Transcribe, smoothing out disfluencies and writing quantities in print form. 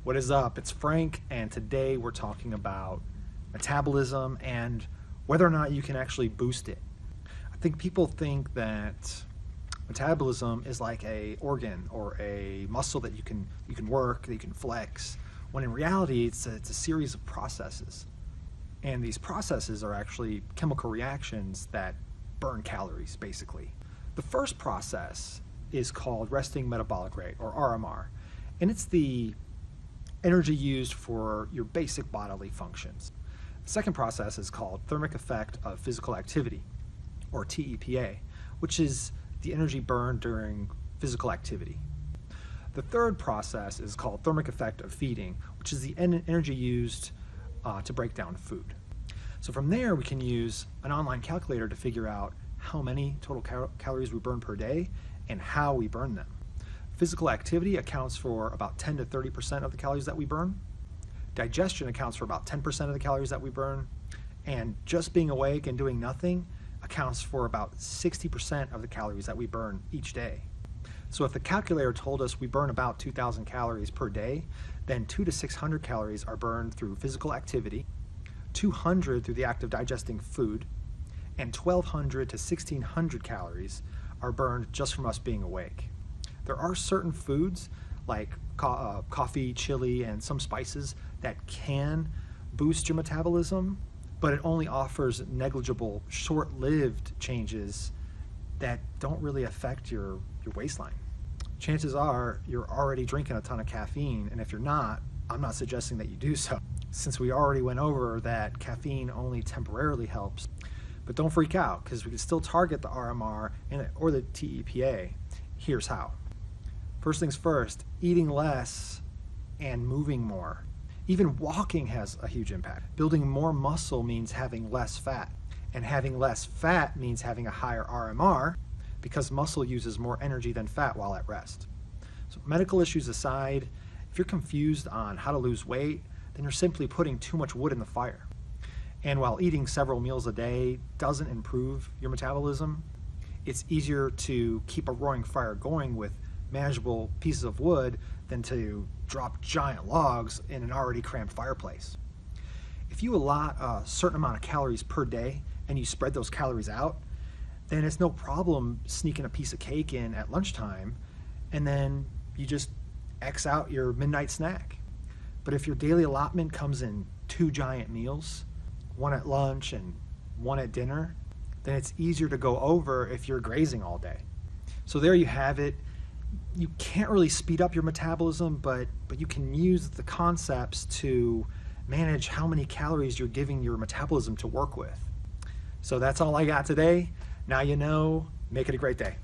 What is up? It's Frank, and today we're talking about metabolism and whether or not you can actually boost it. I think people think that metabolism is like a organ or a muscle that you can work, that you can flex, when in reality it's a series of processes. And these processes are actually chemical reactions that burn calories, basically. The first process is called resting metabolic rate, or RMR, and it's the energy used for your basic bodily functions. The second process is called thermic effect of physical activity, or TePA, which is the energy burned during physical activity. The third process is called thermic effect of feeding, which is the energy used to break down food. So from there, we can use an online calculator to figure out how many total calories we burn per day and how we burn them. Physical activity accounts for about 10 to 30% of the calories that we burn. Digestion accounts for about 10% of the calories that we burn. And just being awake and doing nothing accounts for about 60% of the calories that we burn each day. So if the calculator told us we burn about 2,000 calories per day, then 200 to 600 calories are burned through physical activity, 200 through the act of digesting food, and 1,200 to 1,600 calories are burned just from us being awake. There are certain foods like coffee, chili, and some spices that can boost your metabolism, but it only offers negligible, short-lived changes that don't really affect your waistline. Chances are you're already drinking a ton of caffeine, and if you're not, I'm not suggesting that you do so, since we already went over that caffeine only temporarily helps. But don't freak out, because we can still target the RMR or the TePA. Here's how. First things first, eating less and moving more. Even walking has a huge impact. Building more muscle means having less fat, and having less fat means having a higher RMR, because muscle uses more energy than fat while at rest. So medical issues aside, if you're confused on how to lose weight, then you're simply putting too much wood in the fire. And while eating several meals a day doesn't improve your metabolism, it's easier to keep a roaring fire going with manageable pieces of wood than to drop giant logs in an already cramped fireplace. If you allot a certain amount of calories per day and you spread those calories out, then it's no problem sneaking a piece of cake in at lunchtime, and then you just X out your midnight snack. But if your daily allotment comes in 2 giant meals, one at lunch and one at dinner, then it's easier to go over if you're grazing all day. So there you have it. You can't really speed up your metabolism, but you can use the concepts to manage how many calories you're giving your metabolism to work with. So that's all I got today. Now you know, make it a great day.